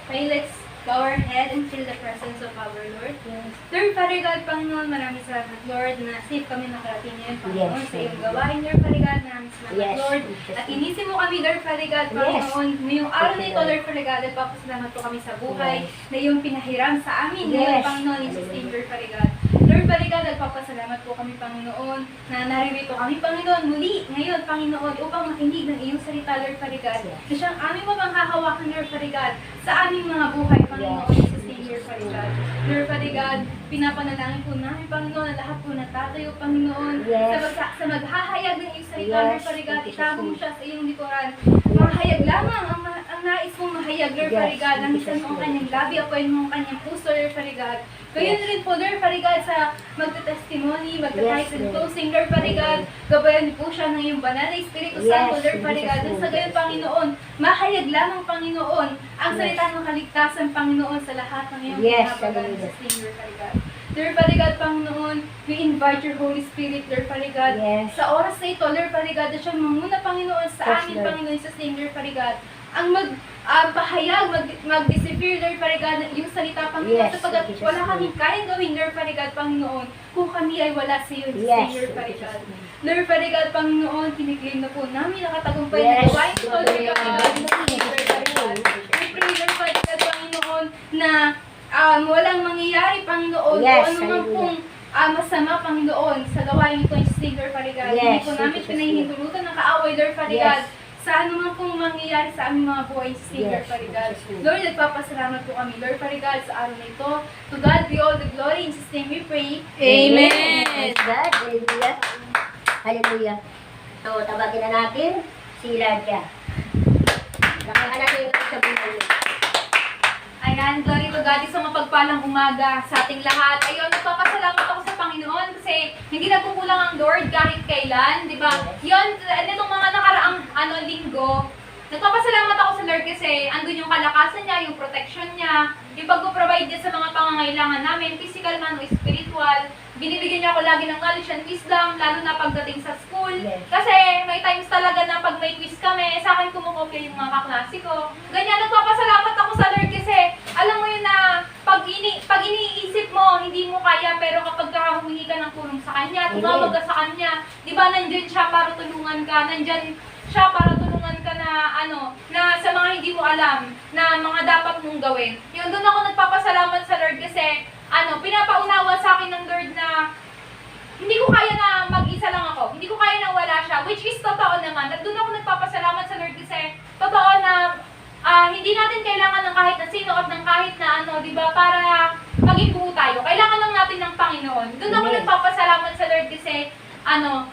Okay, let's bow our head and feel the presence of our Lord. Yes. Lord, Father God, Panginoon, maraming salamat, Lord, na safe kami nakarating ngayon, Panginoon, Yes, sa iyong Lord. gawain, Lord, Father God, maraming salamat, Yes, Lord. Jesus. At inisip mo kami, Lord, Father God, Panginoon, ngayong araw na ito, Lord, Father God, nagpapasalamat po kami sa buhay Yes. na iyong pinahiram sa amin, Yes. ngayon, Panginoon, in Jesus' name, Lord, Father God. Lord, Father God, nagpapasalamat po kami, Panginoon, na naririto kami, Panginoon, muli, ngayon, Panginoon, upang makinig ng iyong salita, Lord, Father God, na siyang aming mapanghahawakan, Lord, Father God, sa aming mga buhay, Panginoon, in Jesus' name, Lord, Father God. Lord, Father God, pinapanalangin po namin, Panginoon, na lahat po natatayo, Panginoon, Yes. sa maghahayag ng iyong salita, Yes. Lord, Father God, Thank you, itago mo Jesus. siya sa iyong likuran. Mahayag lamang ang nais mong mahayag, Lord, Yes. Father God, Thank you, langisan mo ang Jesus. kanyang labi, apoyin mo ang kanyang puso, Lord, Father God. Gayon Yes. rin po, Lord, Father God, sa magta-testimony, magta-tithe Yes, and Lord. closing, Lord, Father God, gabayan niyo po siya ng iyong banal na Espiritu Yes, Santo, Lord, in Father God, Jesus' at sa name. gayon, Panginoon, mahayag lamang, Panginoon, ang Yes. salita ng kaligtasan, Panginoon, sa lahat ng iyong Yes, pinapagaan sa hallelujah. name, Lord, Father God. Lord, Father God, Panginoon, we invite your Holy Spirit, Lord, Father God, Yes. sa oras na ito, Lord, Father God, na siyang mamuna, Panginoon, sa Yes, amin, Lord. Panginoon, sa name, Lord, Father God, ang pahayag, mag-decipher, Lord, Father God, ng iyong salita, Panginoon, Yes, sapagkat in Jesus' wala name. kaming kayang gawin, Lord, Father God, Panginoon, kung kami ay wala sa iyo, sa Yes, Lord, in Father Jesus' God. name. Lord, Father God, Panginoon, kiniklaim na po namin nakatagumpay na Yes, gawain ito, Lord hallelujah. God, Lord, Father God. We pray, Lord, Father God, Panginoon, na walang mangyayari, Panginoon, Yes, o ano man hallelujah. pong masama, Panginoon, sa gawain ito, Lord, Father God. Yes, Hindi po in namin Jesus' pinahihintulutan ng kaaway, Lord, Father Yes. God, sa ano man pong mangyayari sa aming mga buhay, Lord, Yes, Father God. in Jesus' name. Lord, nagpapasalamat po kami, Lord, Father God, sa araw na ito. To God be all the glory. In Jesus' name we pray. Amen. Praise God. Hallelujah. Hallelujah. So, tabagin na natin si Elijah. Lakihan natin yung sa buhay niya. Ayan, glory to God. Isang mapagpalang umaga sa ating lahat. Ayun, nagpapasalamat ako sa Panginoon kasi hindi nagkukulang ang Lord kahit kailan, di ba? Yun, nitong mga nakaraang linggo, nagpapasalamat ako sa Lord kasi andun yung kalakasan niya, yung protection niya, yung pag-provide niya sa mga pangangailangan namin, physical man o spiritual. Binibigyan niya ako lagi ng knowledge and wisdom, lalo na pagdating sa school. Yes. Kasi may times talaga na pag may quiz kami, sa akin kumukopya yung mga kaklase ko. Ganyan, nagpapasalamat ako sa Lord kasi alam mo yun na pag iniisip mo, hindi mo kaya, pero kapag humingi ka ng tulong sa Kanya, tumawag ka sa Kanya, di ba nandyan siya para tulungan ka, nandyan siya para tulungan ka na na sa mga hindi mo alam, na mga dapat mong gawin. Yun, doon ako nagpapasalamat sa Lord kasi, pinapaunawa sa akin ng Lord na hindi ko kaya na mag-isa lang ako. Hindi ko kaya na wala siya. Which is totoo naman. At doon ako nagpapasalamat sa Lord kasi totoo na hindi natin kailangan ng kahit na sino at ng kahit na di ba, para maging buo tayo. Kailangan lang natin ng Panginoon. Doon ako Amen. nagpapasalamat sa Lord kasi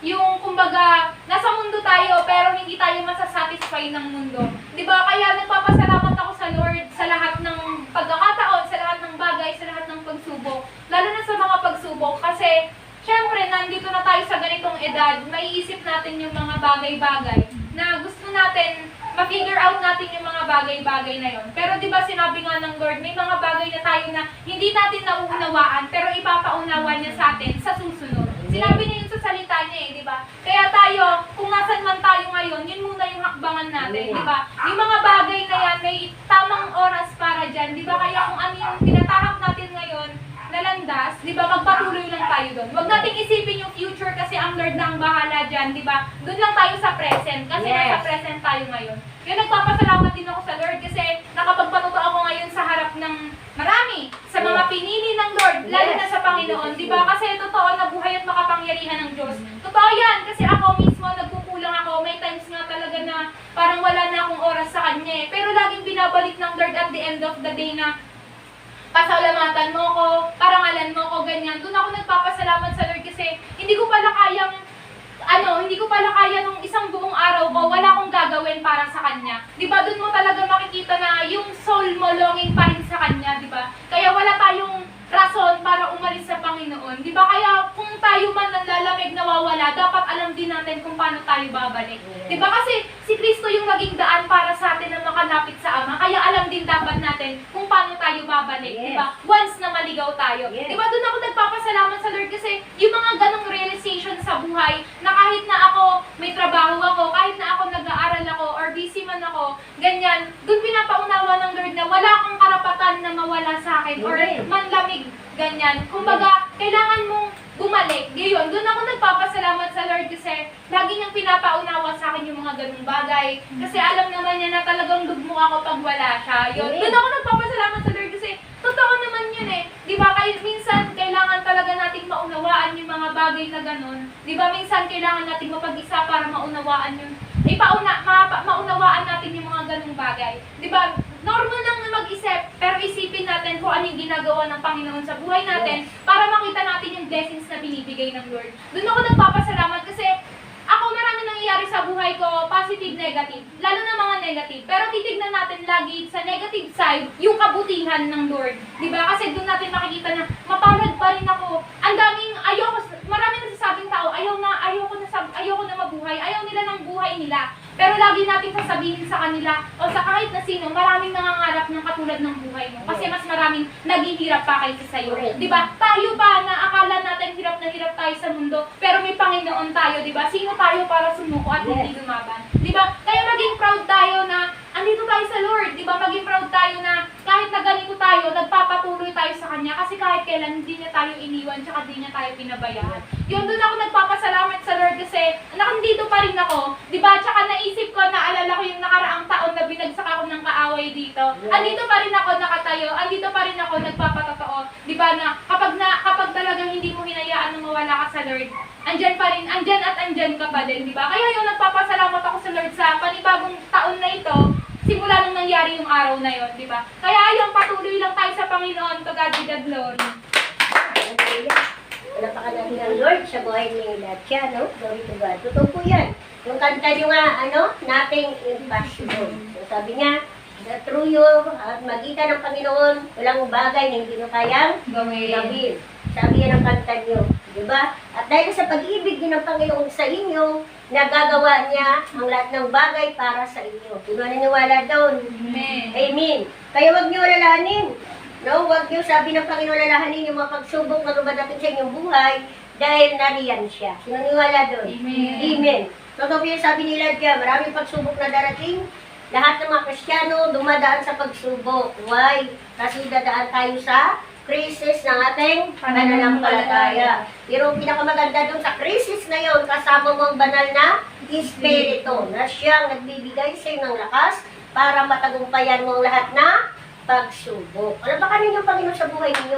yung kumbaga, nasa mundo tayo pero hindi tayo masasatisfy ng mundo. Di ba? Kaya nagpapasalamat ako sa Lord sa lahat ng pagkakataon, sa lahat ng bagay, sa lahat ng pagsubok. Lalo na sa mga pagsubok kasi syempre, nandito na tayo sa ganitong edad, maiisip natin yung mga bagay-bagay na gusto natin, ma-figure out natin yung mga bagay-bagay na yon. Pero di ba sinabi nga ng Lord, may mga bagay na tayo na hindi natin nauunawaan, pero ipapaunawa niya sa atin sa susunod. Sinabi niya yun sa salita niya di ba? Kaya tayo, kung nasan man tayo ngayon, yun muna yung hakbangan natin, di ba? Yung mga bagay na yan, may tamang oras para dyan, di ba? Kaya kung ano yung tinatahak natin ngayon, nalandas, di ba, magpatuloy lang tayo doon. Huwag nating isipin yung future kasi ang Lord na ang bahala dyan, di ba? Doon lang tayo sa present kasi Yes. nasa present tayo ngayon. Kaya nagpapasalamat din ako sa Lord kasi nakapagpatuto ako ngayon sa harap ng marami, sa mga pinili ng Lord, lalo na sa Panginoon, di ba? Kasi totoo na buhay at makapangyarihan ng Diyos. Totoo yan, kasi ako mismo nagkukulang ako. May times nga talaga na parang wala na akong oras sa Kanya eh. Pero laging binabalik ng Lord at the end of the day na pasalamatan mo ko, parangalan mo ko, ganyan. Doon ako nagpapasalamat sa Lord kasi hindi ko pala kayang nung isang buong araw ko, wala akong gagawin para sa Kanya. Di ba, doon mo talaga makikita na yung soul mo longing pa rin sa Kanya, di ba? Kaya wala tayong rason para umalis sa Panginoon. Di ba, kaya kung tayo man nanlalamig nawawala, dapat alam din natin kung paano tayo babalik. Di ba, kasi si Kristo yung naging daan para sa atin na makalapit sa Ama, kaya alam din dapat natin kung paano tayo babalik. Di ba? Once na maligaw tayo. Yes. Di ba, doon ako nagpapasalamat sa Lord kasi yung mga ganong realization sa buhay na kahit na ako may trabaho ako, kahit na ako nag-aaral ako, or busy man ako, ganyan, doon pinapaunawa ng Lord na wala akong sa akin or Yes. manlamig, ganyan. Kumbaga, kailangan mong bumalik. Ngayon, doon ako nagpapasalamat sa Lord kasi lagi niyang pinapaunawa sa akin yung mga ganung bagay. Kasi alam naman niya na talagang lugmok ako pag wala siya. Yun, Yes. doon ako nagpapasalamat sa Lord kasi totoo naman yun eh. Di ba? Kahit minsan, kailangan talaga nating maunawaan yung mga bagay na ganun. Di ba? Minsan, kailangan nating mapag-isa para maunawaan yung maunawaan natin yung mga ganung bagay. Di ba? Normal lang na mag-isip, pero isipin natin kung ano yung ginagawa ng Panginoon sa buhay natin para makita natin yung blessings na binibigay ng Lord. Doon ako nagpapasalamat kasi ako marami nangyayari sa buhay ko, positive, negative. Lalo na mga negative. Pero titignan natin lagi sa negative side, yung kabutihan ng Lord. Di ba? Kasi doon natin makikita na mapalad pa rin ako. Ang daming marami nagsasabing tao, ayoko na mabuhay. Ayaw nila ng buhay nila. Pero lagi natin sasabihin sa kanila o sa kahit na sino, maraming nangangarap ng katulad ng buhay mo. Kasi mas maraming naghihirap pa kaysa sa'yo. Di ba? Tayo ba na akala natin hirap na hirap tayo sa mundo, pero may Panginoon tayo, di ba? Sino tayo para sumuko at hindi lumaban? Di ba? Kaya maging proud tayo na andito tayo sa Lord. Di ba? Maging proud tayo na kahit na ganito tayo, nagpapatuloy tayo sa Kanya kasi kahit kailan hindi niya tayo iniwan tsaka hindi niya tayo pinabayaan. Yun, doon ako nagpapasalamat sa Lord kasi nandito pa rin ako. Di ba? Tsaka naisip ko, naalala ko yung nakaraang taon na binagsak ako ng kaaway dito. Andito pa rin ako nakatayo. Andito pa rin ako nagpapatotoo. Di ba na kapag talagang hindi mo hinayaan na mawala ka sa Lord, andyan pa rin, andyan at andyan ka pa din, di ba? Kaya yung nagpapasalamat ako sa Lord sa panibagong taon na ito, simula nung nangyari yung araw na yon, di ba? Kaya yung patuloy lang tayo sa Panginoon, to God be the glory. Palapakan natin ang Lord sa buhay ni Latya, no? Glory to God. Totoo po yan. Yung kanta nyo nga, nothing impossible. So, sabi niya, through you, at magitan ng Panginoon, walang bagay na hindi nyo kayang gawin. Sabi yan ang kanta nyo. Diba? At dahil sa pag-ibig din ng Panginoon sa inyo, nagagawa niya ang lahat ng bagay para sa inyo. Sino naniniwala doon? Amen. Amen. Kaya huwag niyo alalahanin. No, huwag niyo sabi ng Panginoon alalahanin yung mga pagsubok na dumadating sa inyong buhay dahil nariyan siya. Sino naniniwala doon? Amen. Amen. Totoo po yung sabi nila dyan, maraming pagsubok na darating. Lahat ng mga Kristiyano dumadaan sa pagsubok. Why? Kasi dadaan tayo sa krisis ng ating pananampalataya. Pero ang pinakamaganda doon sa krisis na yon, kasama mo ang banal na Espiritu na siyang nagbibigay sa iyo ng lakas para matagumpayan mo ang lahat na pagsubok. Alam ba kanino yung Panginoon sa buhay ninyo?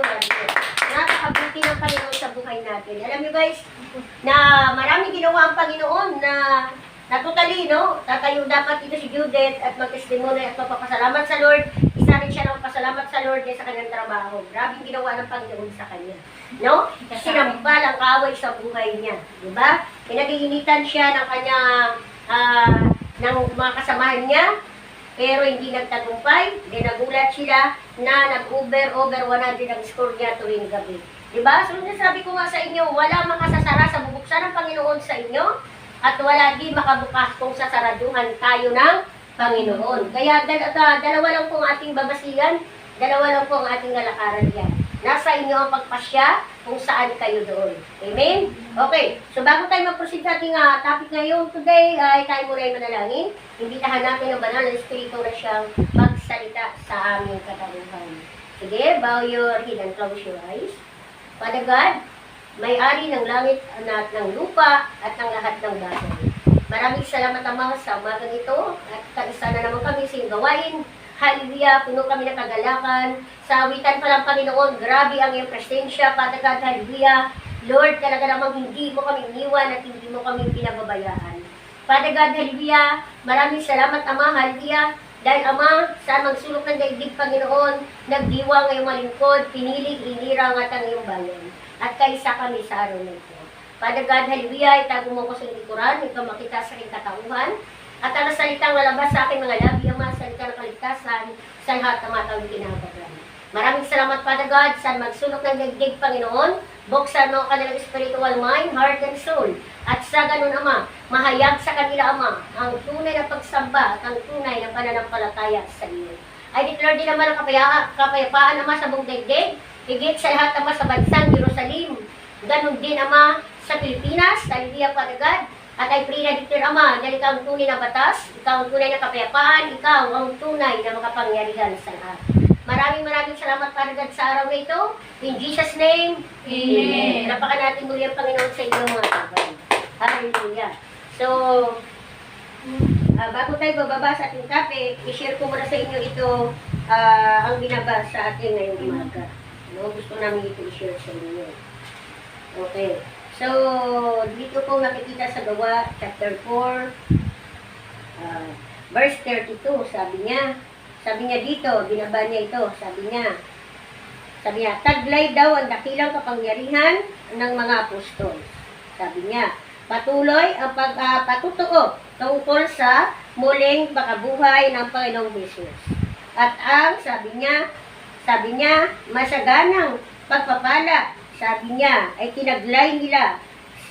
Napakabuti ng Panginoon sa buhay natin. Alam niyo guys, na maraming ginawa ang Panginoon na totally, no? Tatayo dapat dito si Judith at mag-testimony at magpapasalamat sa Lord. Isa rin siya ng pasalamat sa Lord sa kanyang trabaho. Grabe ginawa ng Panginoon sa kanya. No? Sinampal ang kaway sa buhay niya. Diba? Pinag-iinitan siya ng kanyang ng mga kasamahan niya, pero hindi nagtagumpay. Then nagulat sila na nag-over 100 ang score niya tuwing gabi. Diba? So, sabi ko nga sa inyo, wala makasasara sa bubuksan ng Panginoon sa inyo, at wala din makabukas kung sasaraduhan tayo ng Panginoon. Kaya dalawa lang po ang ating babasigan, dalawa lang po ang ating lalakaran yan. Nasa inyo ang pagpasya kung saan kayo doon. Amen? Okay, so bago tayo mag-proceed sa ating topic ngayon, today ay tayo muna ay manalangin. Imbitahan natin ang banal na Espiritu na siyang magsalita sa aming katawan. Sige, bow your head and close your eyes. Father God, may-ari ng langit at ng lupa at ng lahat ng bagay. Maraming salamat Ama sa umagang ito at kaisa na naman kami sa iyong gawain. Hallelujah, puno kami ng kagalakan. Sa awitan pa ng Panginoon, grabe ang iyong presensya, Father God, hallelujah. Lord, talaga namang hindi mo kami iniwan at hindi mo kami pinababayaan. Father God, hallelujah, maraming salamat Ama, hallelujah. Dahil Ama, sa magsulok ng daigdig Panginoon, nagdiwa ngayong malingkod, pinilig, inirang at ang iyong bayan. At kaisa kami sa araw na ito. Father God, hallelujah, itago mo ko sa likuran, ikaw makita sa aking katauhan, at ang salitang lalabas sa aking mga labi, Ama, salita ng kaligtasan, sa lahat ng matawid kinakapaglan. Maraming salamat, Father God, sa magsulok ng daigdig, Panginoon, buksan mo ang kanilang spiritual mind, heart, and soul, at sa ganun, Ama, mahayag sa kanila, Ama, ang tunay na pagsamba at ang tunay na pananampalataya sa iyo. I declare din naman ang kapayapaan, Ama, sa buong daigdig, higit sa lahat Ama sa bansang Jerusalem. Ganon din Ama sa Pilipinas, hallelujah Father God. At I pray na declare Ama, dahil ikaw ang tunay na batas, ikaw ang tunay na kapayapaan, ikaw ang tunay na makapangyarihan sa lahat. Maraming salamat para sa araw na ito. In Jesus' name, Amen. Napakan natin muli ang Panginoon sa inyo mga kapatid. Hallelujah. So, bago tayo bababa sa ating topic, i-share ko muna sa inyo ito ang binabasa sa atin ngayong umaga. No, gusto namin ito i-share sa inyo. Okay. So, dito po nakikita sa Gawa, chapter 4, verse 32, sabi niya dito, binaba niya ito, sabi niya, taglay daw ang dakilang kapangyarihan ng mga apostol. Sabi niya, patuloy ang pagpatutuo tungkol sa muling pagkabuhay ng Panginoong Jesus. At ang, sabi niya, masaganang pagpapala, sabi niya, ay tinaglay nila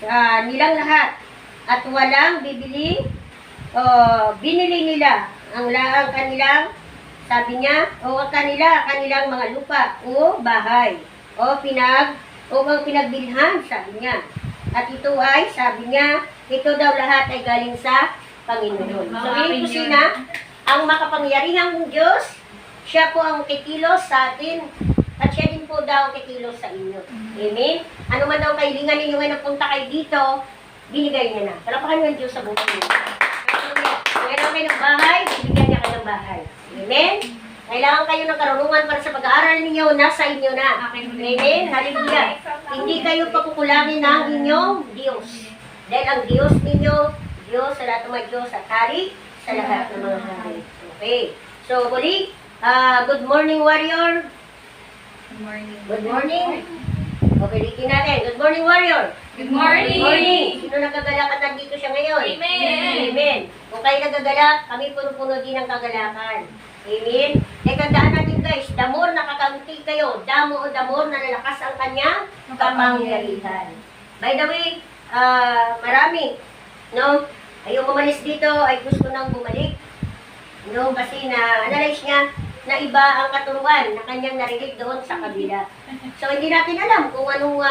sa nilang lahat at walang binili nila ang kanilang, sabi niya, kanilang mga lupa o bahay o ang pinagbilhan, sabi niya. At ito ay, sabi niya, ito daw lahat ay galing sa Panginoon. So, yun po ang makapangyarihang Diyos, siya po ang kikilos sa atin at siya din po daw kikilos sa inyo. Amen? Ano man daw kailangan ninyo ngayon punta kayo dito, binigay niya na. Palapakan niyo ang Diyos sa buhay niyo. Kailangan kayo ng bahay, bibigyan niya kayo ng bahay. Amen? Kailangan kayo ng karunungan para sa pag-aaral ninyo, nasa inyo na. Amen? Hallelujah. Hindi kayo pakukulangin ng inyong Diyos. Dahil ang Diyos ninyo, Diyos sa lahat ng mga Diyos at hari sa lahat ng mga hari. Okay. So, muli, good morning, warrior. Good morning. Good morning. Okay, litin natin. Good morning, warrior. Good morning. Good morning. Sino nagagalak at nandito siya ngayon? Amen. Amen. Kung kayo nagagalak, kami puno-puno din ng kagalakan. Amen. Tandaan natin guys, the more nakakamti kayo, the more na nalakas ang kanyang kapangyarihan. By the way, marami, no? Ayaw umalis dito, ay gusto nang bumalik. No, kasi na-analyze niya na iba ang katuruan na kanyang narinig doon sa kabila. So, hindi natin alam kung anong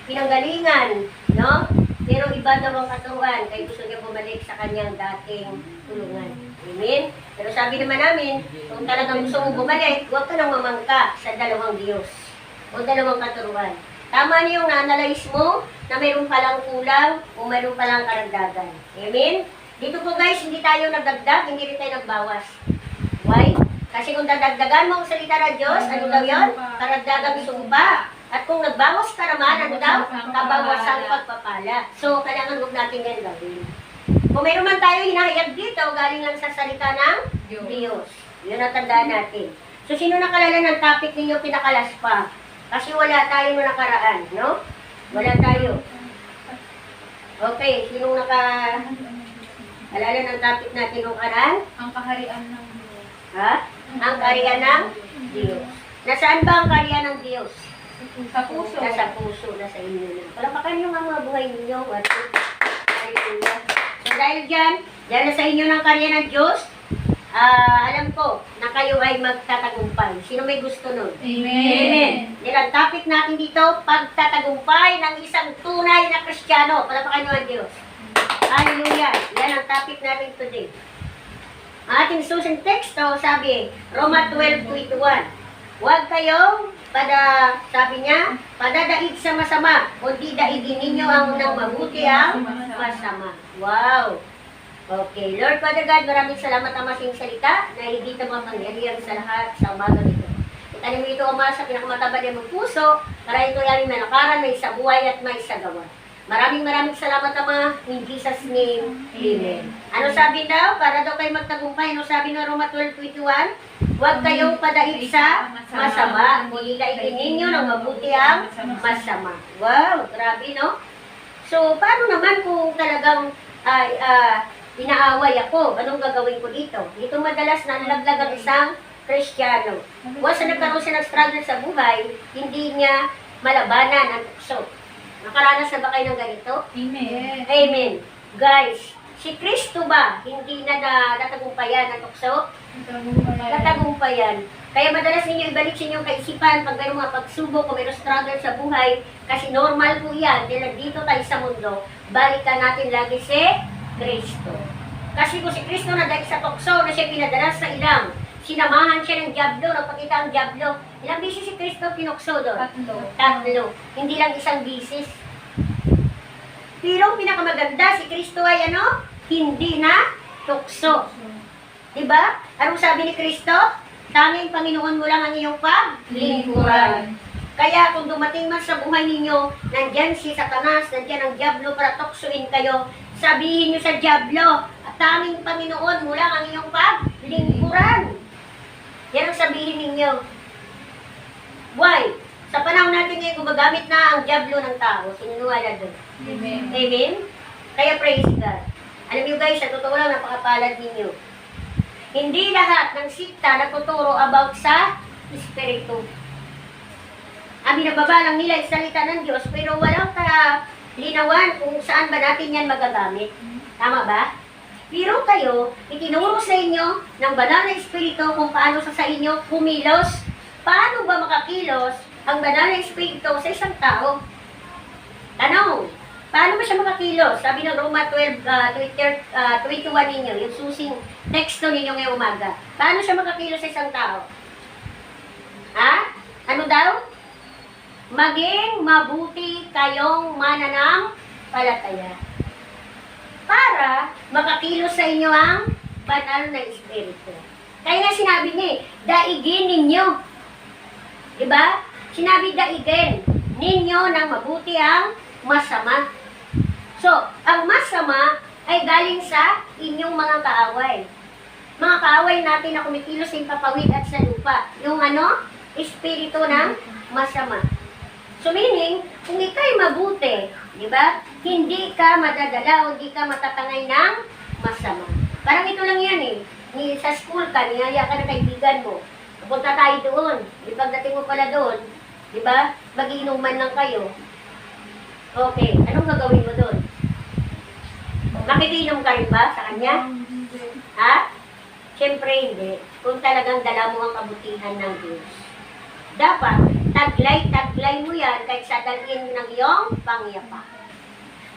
pinanggalingan, no? Pero iba daw ang katuruan, kaya gusto niya bumalik sa kanyang dating tulungan. Amen? Pero sabi naman namin, kung talagang gusto mo bumalik, huwag ka nang mamangka sa dalawang Diyos o dalawang katuruan. Tama niyo yung na-analyze mo na mayroon palang kulang o mayroon palang karagdagan. Amen? Dito po guys, hindi tayo nagdagdag, hindi rin tayo nagbawas. Why? Kasi kung dadagdagan mo ang salita ng Diyos, ano daw yun? Karagdagang sumpa. At kung nagbawas ka naman, ano daw? Kabawasan pagpapala. So, kailangan huwag natin yan gawin. Kung mayroon man tayo hinahayag dito, galing lang sa salita ng Diyos. Yun ang tandaan natin. So, sino nakalala ng topic ninyo pinakalas pa? Kasi wala tayo no nakaraan, no? Wala tayo. Okay, sinong alala ng topic natin nung karan? Ang kaharian ng Diyos. Ha? Ang kaharian ng Diyos. Nasaan ba ang kaharian ng Diyos? Sa puso. Nasa puso, nasa inyo na. Palapakan nyo ang mga buhay ninyo. Hallelujah. So dahil dyan, dahil nasa inyo ng kaharian ng Diyos, alam ko na kayo ay magtatagumpay. Sino may gusto nun? Amen. Dahil ang topic natin dito, pagtatagumpay ng isang tunay na Kristiyano. Palapakan nyo ang Diyos. Hallelujah. Yan ang topic natin today. Ang ating susunod teksto, sabi, Roma 12:21. Huwag kayong sabi niya, padadaig sa masama, kundi daigin ninyo ang unang mabuti ang masama. Wow! Okay, Lord Father God, maraming salamat ang masing salita na hindi ito mapangyarihan sa lahat sa umaga nito. Itanim mo ito, Ama, sa pinakamataba niya mong puso, para ito ay may nakaran, may sa buhay at may sa gawa. Maraming salamat, Ama, in Jesus' name. Amen. Ano sabi daw? Para daw kayo magtagumpay. Ano sabi ng Roma 12:21? Huwag kayong padaig sa masama. Kundi daigin ninyo ng mabuti ang masama. Wow, grabe, no? So, paano naman kung talagang inaaway ako? Anong gagawin ko dito? Dito madalas nalaglag ang isang Kristiyano. Once na nagkaroon siya ng struggle sa buhay, hindi niya malabanan ang tukso. Nakaranas na ba kayo ng ganito? Amen. Amen. Guys, si Kristo ba hindi na natagumpayan ang tukso? Natagumpayan. Kaya madalas ninyo ibalik sa inyong kaisipan pag mayroong mga pagsubok o mayroong struggle sa buhay, kasi normal po yan, dahil nandito tayo sa mundo, balikan natin lagi si Kristo. Kasi kung si Kristo na dahil sa tukso na siya pinadalas sa ilang, sinamahan siya ng Diablo, nagpakita ang Diablo. Ilang bisis si Kristo pinukso doon? 3. Tatlo. Hindi lang isang bisis. Pero ang pinakamaganda, si Kristo ay ano? Hindi na tukso. Diba? Anong sabi ni Kristo? Tanging Panginoon mo lang ang iyong paglingkuran. Kaya kung dumating man sa buhay ninyo, nandyan si Satanas, nandyan ang Diablo para tuksoin kayo, sabihin nyo sa Diablo, at tanging Panginoon mo lang ang iyong paglingkuran. Yan ang sabihin ninyo. Why? Sa panahon natin ngayon, gumagamit na ang Diablo ng tao. Sinunuwala doon. Amen. Amen? Kaya praise God. Alam niyo guys, sa totoo lang, napakapalad ninyo. Hindi lahat ng sikta nagtuturo about sa Espiritu. Ang binababa lang nila ay salita ng Diyos, pero walang kalinawan kung saan ba natin yan magagamit. Tama ba? Pero kayo, itinuro sa inyo ng banal na Espiritu kung paano sa inyo kumilos. Paano ba makakilos ang banal na Espiritu sa isang tao? Tanong, paano ba siya makakilos? Sabi ng Roma 12, 21 ninyo, yung susing teksto ninyo ngayong umaga. Paano siya makakilos sa isang tao? Ha? Ano daw? Maging mabuti kayong mananampalataya. Para makakilos sa inyo ang banal na Espiritu. Kaya nga sinabi niya, daigin ninyo. Diba? Sinabi daigin ninyo ng mabuti ang masama. So, ang masama ay galing sa inyong mga kaaway. Mga kaaway natin na kumikilos sa papawid at sa lupa. Yung ano? Espiritu ng masama. So meaning, kung ika'y mabuti, di ba? Hindi ka madadala o hindi ka matatangay ng masama. Parang ito lang yan eh. Sa school ka, niyaya ka ng kaibigan mo. Pupunta tayo doon. Di pagdating mo pala doon, di ba? Mag-iinuman lang kayo. Okay, anong gagawin mo doon? Makikinom ka rin ba sa kanya? Ha? Siyempre hindi. Kung talagang dala mo ang kabutihan ng Diyos. Dapat, taglay-taglay mo yan kahit sa dalhin ng iyong pangyapak.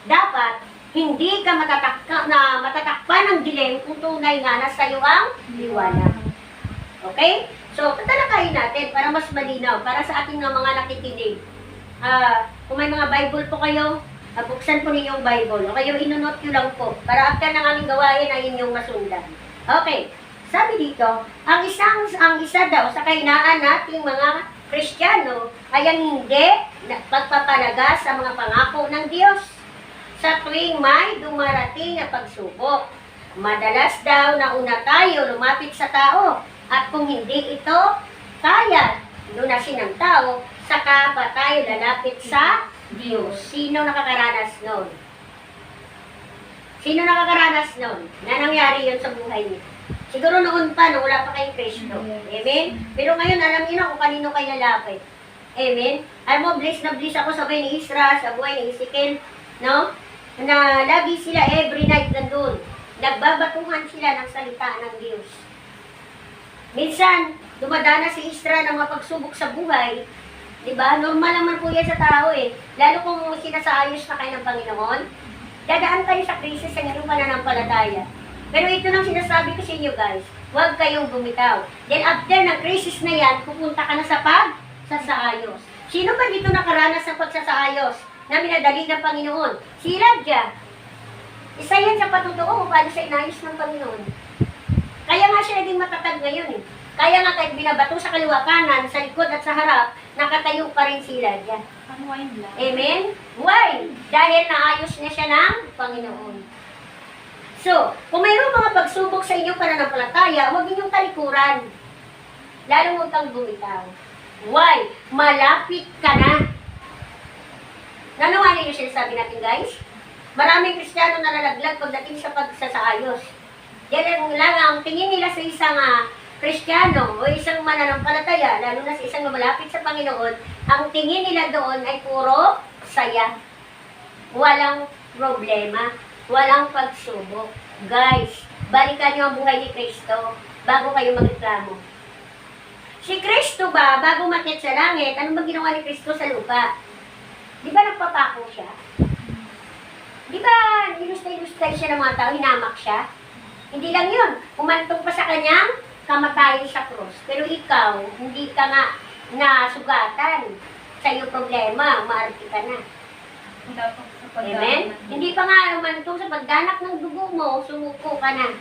Dapat, hindi ka matatakpan ng dilim kung tunay nga na sa iyo ang liwanag. Okay? So, tatalakayin natin para mas malinaw, para sa ating mga nakikinig. Kung may mga Bible po kayo, buksan po ninyong Bible. O kayo, inunot nyo lang po. Para after ng aming gawain ay inyong masundan. Okay. Sabi dito, ang isa daw sa kahinaan nating mga Kristiyano ay ang hindi pagpapalaga sa mga pangako ng Diyos. Sa tuwing may dumarating na pagsubok, madalas daw na una tayo lumapit sa tao at kung hindi ito kaya lunasin ng tao, saka pa tayo lalapit sa Diyos. Sino nakakaranas nun? Sino nakakaranas nun? Na nangyari yun sa buhay niyo? Siguro noon pa, nung wala pa kayong Kristo. Amen? Pero ngayon, alam niyo na kung kanino kayo lalapit. Amen? Alam mo, blessed na blessed ako sa buhay ni Isra, sa buhay ni Ezekiel, no? Na lagi sila every night nandun. Nagbabatuhan sila ng salita ng Diyos. Minsan, dumadana si Isra ng mga pagsubok sa buhay. Diba? Normal naman po yan sa tao eh. Lalo kung sinasaayos na kayo ng Panginoon, dadaan kayo sa krisis sa inyong pananampalataya. Pero ito nang sinasabi ko sa inyo guys, huwag kayong bumitaw. Then after ng crisis na yan, pupunta ka na sa pagsasaayos. Sino ba dito nakaranas ng pagsasaayos na minadali ng Panginoon? Si Elijah. Isa yan sa patutuo kung paano siya inayos ng Panginoon. Kaya nga siya naging matatag ngayon eh. Kaya nga kahit binabato sa kaliwa kanan, sa likod at sa harap, nakatayo pa rin si Elijah. Amen? Why? Dahil naayos niya siya ng Panginoon. So, kung mayroong mga pagsubok sa inyong pananampalataya, huwag ninyong talikuran. Lalo huwag kang bumitaw. Why? Malapit ka na. Nanawanin niyo sinasabi natin, guys? Maraming Kristiyano na nalaglag pagdating sa pagsasaayos. Yan lang ang tingin nila sa isang Kristiyano o isang mananampalataya, lalo na sa isang malapit sa Panginoon, ang tingin nila doon ay puro saya. Walang problema. Walang pagsubok. Guys, balikan niyo ang buhay ni Kristo bago kayo magreklamo. Si Kristo ba, bago makyat sa langit, ano ba ginawa ni Kristo sa lupa? Di ba nagpapako siya? Di ba ilustay-ilustay siya ng mga tao, hinamak siya? Hindi lang yun. Umantong pa sa kanyang kamatayan sa krus. Pero ikaw, hindi ka nga nasugatan sa iyong problema, maarte ka na. Dapat sa Amen? Hindi pa nga naman ito sa pagdanak ng dugo mo, sumuko ka na.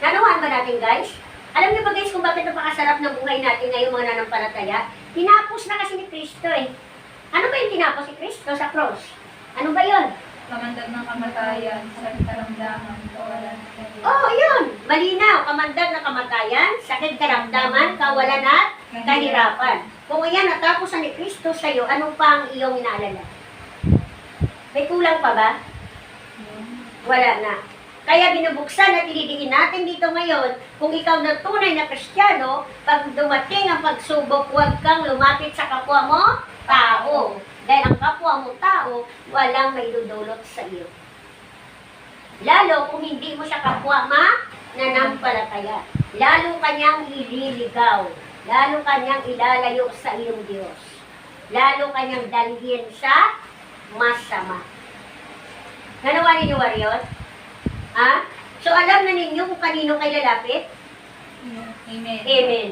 Nanawan ba natin, guys? Alam niyo ba, guys, kung bakit napakasarap ng buhay natin ngayon, mga nanampalataya? Tinapos na kasi ni Kristo eh. Ano ba yung tinapos ni Kristo sa cross? Ano ba yun? Kamandag ng kamatayan, sakit karamdaman, kawalan ng kahirapan. Oh, yun. Malinaw. Kamandag na kamatayan, sakit karamdaman, kawalan at kahirapan. Kung yan natapos na ni Kristo sa iyo, ano pa ang iyong inaalala? May kulang pa ba? Wala na. Kaya binubuksan at ilidiin natin dito ngayon, kung ikaw na tunay na Kristiyano, pag dumating ang pagsubok, huwag kang lumapit sa kapwa mo, tao. Dahil ang kapwa mo tao, walang may dudulot sa iyo. Lalo kung hindi mo siya kapwa nanampalataya. Lalo kanyang ililigaw. Lalo kanyang ilalayo sa iyong Diyos. Lalo kanyang dalhin sa masama. Nanawa ninyo, warrior? Ha? So alam na ninyo kung kanino kayo lalapit? Amen. Amen.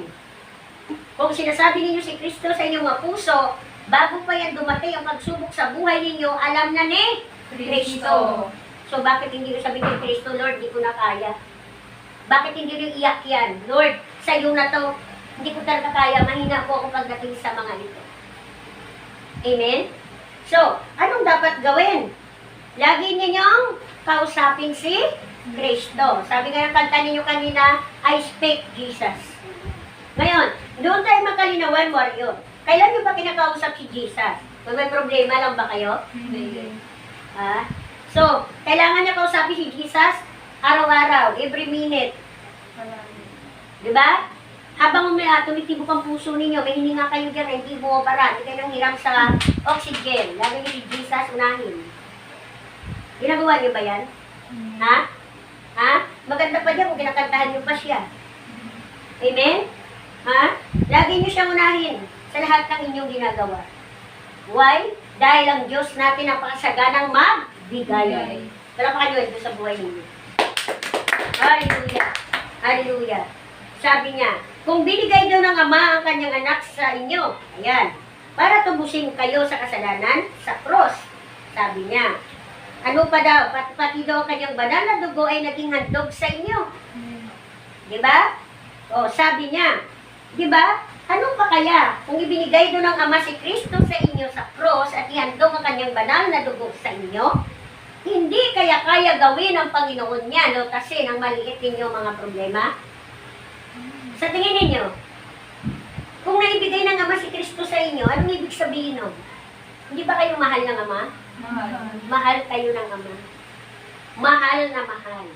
Kung sinasabi ninyo si Kristo sa inyong mga puso, bago pa yan dumating ang pagsubok sa buhay ninyo, alam na ni Kristo. So bakit hindi nyo sabihin kay Kristo, Lord, di ko na kaya? Bakit hindi nyo iyak yan? Lord, sa iyo na to, hindi ko talaga kaya, mahina po ako pagdating sa mga ito. Amen? So, anong dapat gawin? Lagi ninyong kausapin si Kristo. Sabi nga ng kanta ninyo kanina, I speak Jesus. Ngayon, doon tayo magkalinawan, warrior. Kailan nyo ba kinakausap si Jesus? Kung may problema lang ba kayo? Hindi. Ha? So, kailangan niya kausapin si Jesus araw-araw, every minute. Di ba? Habang tumitibok ang puso ninyo, may hininga kayo dyan, hindi bumabara, hindi kayo nang hiram sa oxygen. Lagi niyo si Jesus unahin. Ginagawa niyo ba yan? Ha? Ha? Maganda pa dyan kung kinakantahan niyo pa siya. Amen? Ha? Lagi niyo siyang unahin sa lahat ng inyong ginagawa. Why? Dahil ang Diyos natin ang pakasaganang magbigay. Palapakan niyo ito sa buhay ninyo. Hallelujah. Hallelujah. Sabi niya, kung binigay daw ng Ama ang kanyang anak sa inyo, ayan, para tubusin kayo sa kasalanan, sa cross, sabi niya, ano pa daw, pati daw ang kanyang banal na dugo ay naging handog sa inyo. Di ba? O, sabi niya, di ba? Ano pa kaya kung ibinigay doon ng Ama si Kristo sa inyo sa cross at ihandog ang kanyang banal na dugo sa inyo? Hindi kaya gawin ng Panginoon niya, no? Kasi nang maliit ninyo mga problema. Sa tingin ninyo, kung naibigay ng Ama si Kristo sa inyo, anong ibig sabihin nun? Hindi ba kayo mahal ng Ama? Mahal. Mahal kayo ng Ama. Mahal na mahal.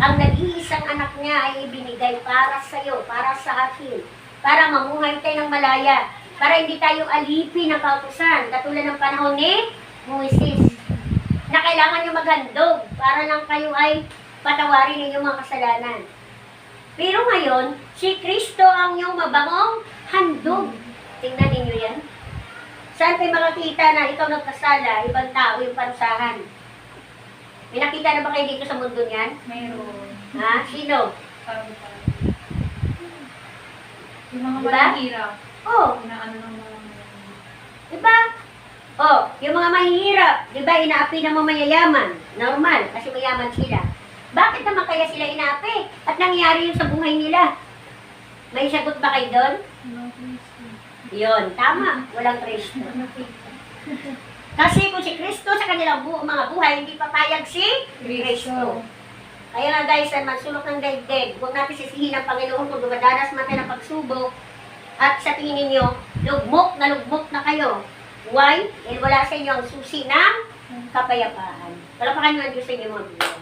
Ang nag-iisang anak niya ay ibinigay para sa iyo, para sa atin, para mamuhay tayo ng malaya, para hindi tayo alipin ng kautusan, katulad ng panahon ni Moises, na kailangan nyo maghandog para lang kayo ay patawarin inyong mga kasalanan. Pero ngayon, si Kristo ang iyong mabangong handog. Tingnan ninyo yan. Saan kayo makakita na ikaw nagkasala, ibang tao yung parusahan? May nakita na ba kayo dito sa mundo niyan? Mayroon. Ha? Sino? Yung mga Diba? mahihirap. Oh, Inaano ng mga diba? Oh, yung mga mahihirap, diba inaapi ng mga mayayaman? Normal, kasi mayaman sila. Bakit naman kaya sila inaapi? At nangyari yun sa buhay nila? May sagot ba kayo doon? Yun, tama. Walang Kristo. Kasi kung si Kristo sa kanilang mga buhay, hindi papayag si Kristo. Kaya nga guys, magsulok ng daigdig. Huwag natin sisihin ang Panginoon kung dumadanas man tayo ng pagsubok. At sa tingin ninyo, lugmok na kayo. Why? Dahil wala sa inyo ang susi ng kapayapaan. Palapakan nyo ang Diyos sa inyo mga buhay.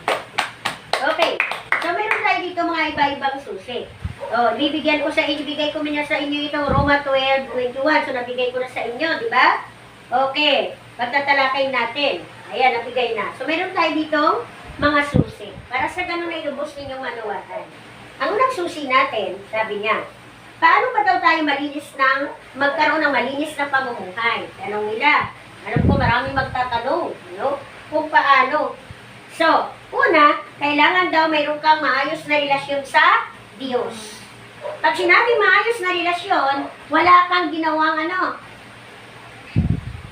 Okay. So, meron tayo dito mga iba-ibang susi. O, ibigay ko muna sa inyo ito, Roma 12:21. So, nabigay ko na sa inyo, di ba? Okay. Pagtatalakay natin. Ayan, nabigay na. So, meron tayo dito mga susi. Para sa ganun ay lubos ninyong manawatan. Ang unang susi natin, sabi niya, paano ba daw tayo magkaroon ng malinis na pamumuhay? Tanong nila. Alam ko maraming magtatanong, no? Kung paano. So, una, kailangan daw mayroon kang maayos na relasyon sa Diyos. Pag sinabing maayos na relasyon, wala kang ginawang ano.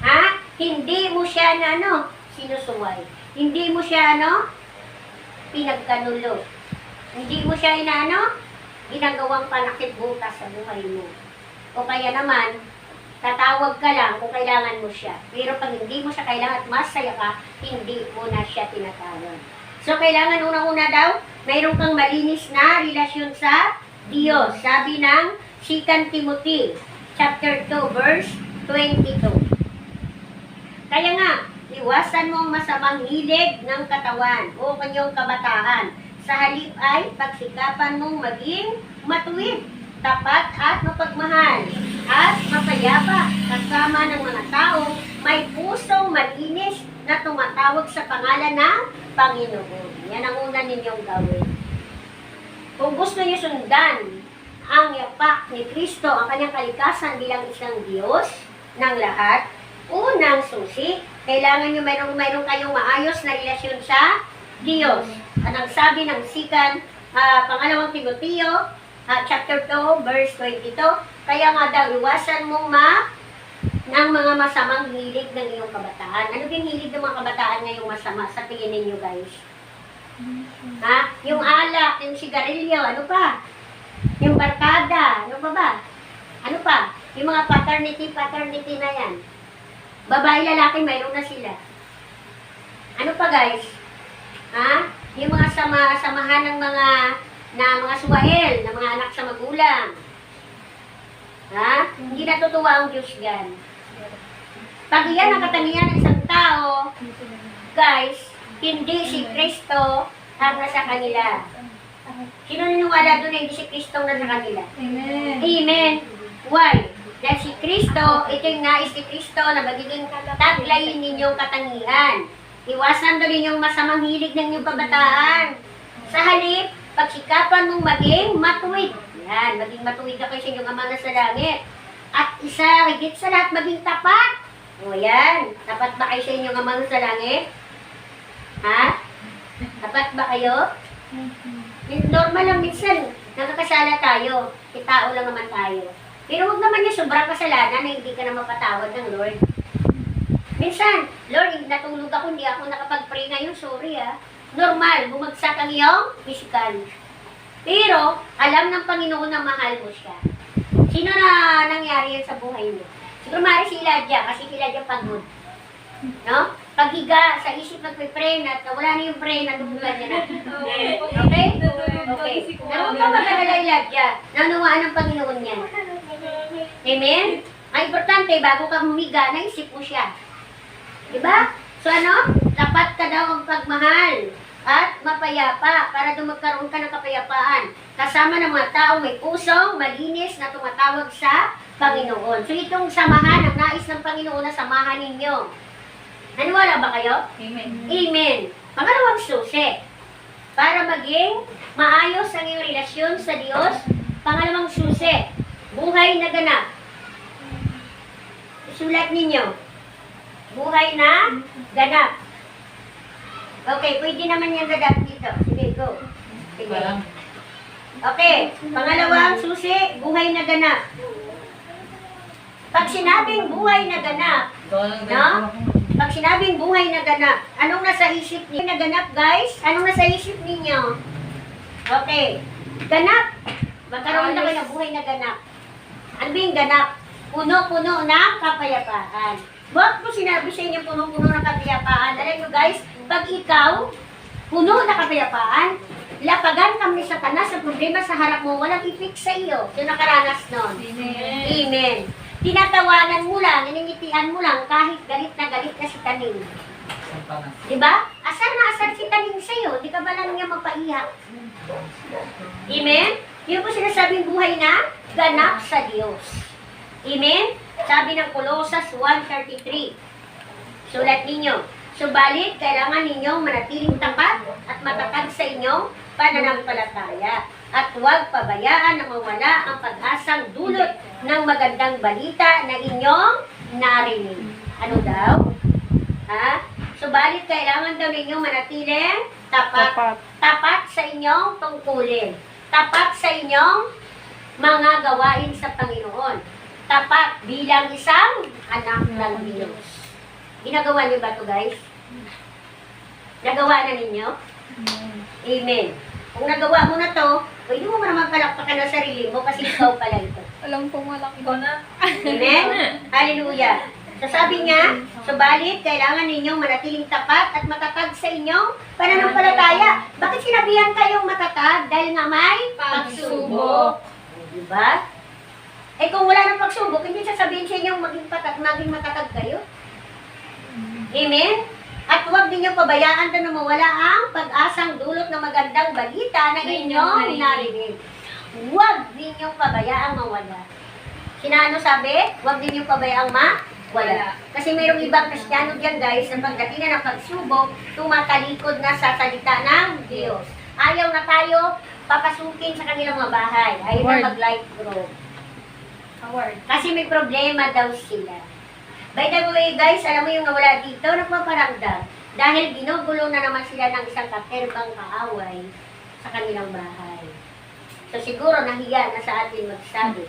Ha? Hindi mo siya na ano, sinusuway. Hindi mo siya ano, pinagkanulo. Hindi mo siya inaano, ginagawang panakit butas sa buhay mo. O kaya naman, tatawag ka lang kung kailangan mo siya. Pero pag hindi mo siya kailangan at masaya ka, hindi mo na siya tinatawag. So, kailangan unang-una daw, mayroon kang malinis na relasyon sa Diyos. Sabi ng 2 Timothy, chapter 2, verse 22. Kaya nga, iwasan mo ang masamang hilig ng katawan o kanyang kabataan. Sa halip ay pagsikapan mong maging matuwid, tapat at mapagmahal, at mapayapa kasama ng mga taong may pusong malinis na tumatawag sa pangalan ng Panginoon. Yan ang una ninyong gawin. Kung gusto niyo sundan ang yapak ni Kristo, ang kanyang kalikasan bilang isang Diyos ng lahat, unang susi, kailangan nyo mayroon kayong maayos na relasyon sa Diyos. Ang sabi ng pangalawang Timoteo, chapter 2, verse 22, kaya nga daw, iwasan mong ng mga masamang hilig ng iyong kabataan. Ano yung hilig ng mga kabataan ngayong masama sa tingin ninyo, guys? Ha? Yung alak, yung sigarilyo, ano pa? Yung barkada, ano pa ba? Ano pa? Yung mga paternity na yan. Babae, lalaki, mayroon na sila. Ano pa, guys? Ha? Yung mga samahan ng mga suwahel, ng mga anak sa magulang. Ha? Hindi natutuwa ang Diyos yan. Pag yan ang katangian ng isang tao, guys, hindi si Kristo ang nasa kanila. Sino niniwala doon na hindi si Kristo ang nasa kanila? Amen. Amen. Why? Dahil si Kristo, ito yung nais ni Kristo na magiging taglayin ninyong katangian. Iwasan doon ninyong masamang hilig ng inyong kabataan. Sa halip, pagsikapan mong maging matuwid. Yan, maging matuwid ka kayo sa inyong Ama na sa langit. At isa, higit sa lahat, maging tapat. O yan, tapat ba kayo sa inyong Ama na sa langit? Ha? Tapat ba kayo? Normal lang minsan, nakakasala tayo. Tao lang naman tayo. Pero huwag naman yung sobrang kasalanan na hindi ka na mapatawad ng Lord. Minsan, Lord, natulog ako, hindi ako nakapag-pray ngayon, sorry Normal, bumagsak ang iyong physical. Pero, alam ng Panginoon na mahal mo siya. Sino na nangyari yan sa buhay mo? Siguro mari si Elijah, kasi si Elijah pagod. No? Paghiga, sa isip nagpe-pray na, wala na yung pray, nadubulan niya na. Okay? Okay. Naroon ka magdadala Elijah, naunawaan ng Panginoon niya. Amen? Ang importante, bago ka humiga, naisip mo siya. Diba? So ano? Tapat ka daw ang pagmahal at mapayapa para magkaroon ka ng kapayapaan. Kasama ng mga tao may pusong malinis na tumatawag sa Panginoon. So itong samahan, ang nais ng Panginoon na samahan ninyo. Naniwala ba kayo? Amen. Amen. Pangalawang susi. Para maging maayos ang iyong relasyon sa Diyos, pangalawang susi, buhay na ganap. Isulat ninyo. Buhay na ganap. Okay, pwede naman yung ganap dito. Sige, go. Sige. Okay, pangalawang susi, buhay na ganap. Pag sinabing buhay na ganap, no? Pag sinabing buhay na ganap, anong nasa isip niyo? Na ganap, guys? Anong nasa isip ninyo? Okay. Ganap. Magkaroon na kayo ng buhay na ganap. Ano ba yung ganap? Puno-puno ng kapayapaan. Bakit po sinabi sa inyo puno-puno ng kapayapaan? Alam nyo, guys, pag ikaw, puno na kapayapaan, lapagan kami sa Satanas sa problema sa harap mo, walang i-fix sa iyo. Yung nakaranas nun. Amen. Amen. Tinatawanan mo lang, iningitian mo lang, kahit galit na si Taning. Diba? Asar na asar si Taning sa'yo, di ka ba lang niya mapaiyak? Amen? Yun po sinasabing buhay na ganap sa Diyos. Amen? Sabi ng Colossus 1:33. Sulat ninyo. Subalit, kailangan ninyong manatiling tapat at matatag sa inyong pananampalataya. At huwag pabayaan na mawala ang pag-asang dulot ng magandang balita na inyong narinig. Ano daw? Ha? Subalit, kailangan daw ninyong manatiling tapat sa inyong tungkulin. tapat sa inyong mga gawain sa Panginoon. Tapat bilang isang anak ng Diyos. Ginagawa niyo ba ito, guys? Nagawa na ninyo? Amen. Kung nagawa mo na to, pwede mo naman palakpakan ang sarili mo kasi ikaw pala ito. Alam ko malaki ko na. Amen? Hallelujah. So sabi niya, subalit kailangan ninyong manatiling tapat at matatag sa inyong pananampalataya. Bakit sinabihan kayong matatag? Dahil nga may Pagsubok. Diba? Eh kung wala nang pagsubok, hindi sasabihin sa inyo maging matatag kayo. Amen? At huwag ninyong pabayaan na mawala ang pag-asang dulot ng magandang balita na inyong narinig. Huwag ninyong pabayaang mawala. Sinaano sabi? Huwag ninyong pabayaang mawala. Kasi mayroong ibang Kristiyano dyan guys, na pagdating na ng pagsubok, tumatalikod na sa salita ng Diyos. Ayaw na tayo papasukin sa kanilang mga bahay. Ayaw na mag-life group. Kasi may problema daw sila. By the way guys, alam mo yung nawala dito, nagpaparamdam. Dahil ginugulo na naman sila ng isang katerbang kaaway sa kanilang bahay. So siguro nahiya na sa atin magsabi.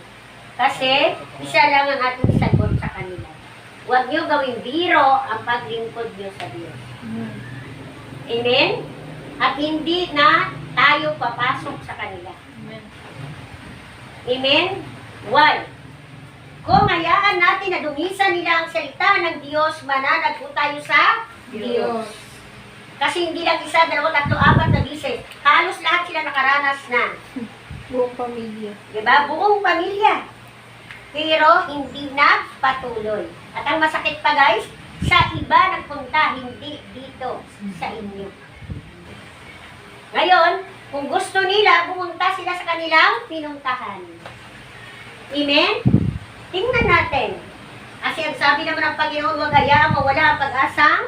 Kasi isa lang ang ating sagot sa kanila. Huwag niyo gawing biro ang paglingkod niyo sa Diyos. Amen? At hindi na tayo papasok sa kanila. Amen? Why? Kung hayaan natin na dumisan nila ang salita ng Diyos, mananag po tayo sa Diyos. Kasi hindi lang isa, dalawa, tatlo, apat na bisis. Halos lahat sila nakaranas na. Buong pamilya. Diba? Buong pamilya. Pero hindi nagpatuloy. At ang masakit pa guys, sa iba nagpunta, hindi dito sa inyo. Ngayon, kung gusto nila, pumunta sila sa kanilang pinuntahan. Amen? Tingnan natin. Kasi ang sabi naman ng Panginoon, huwag hayaang mawala ang pag-asang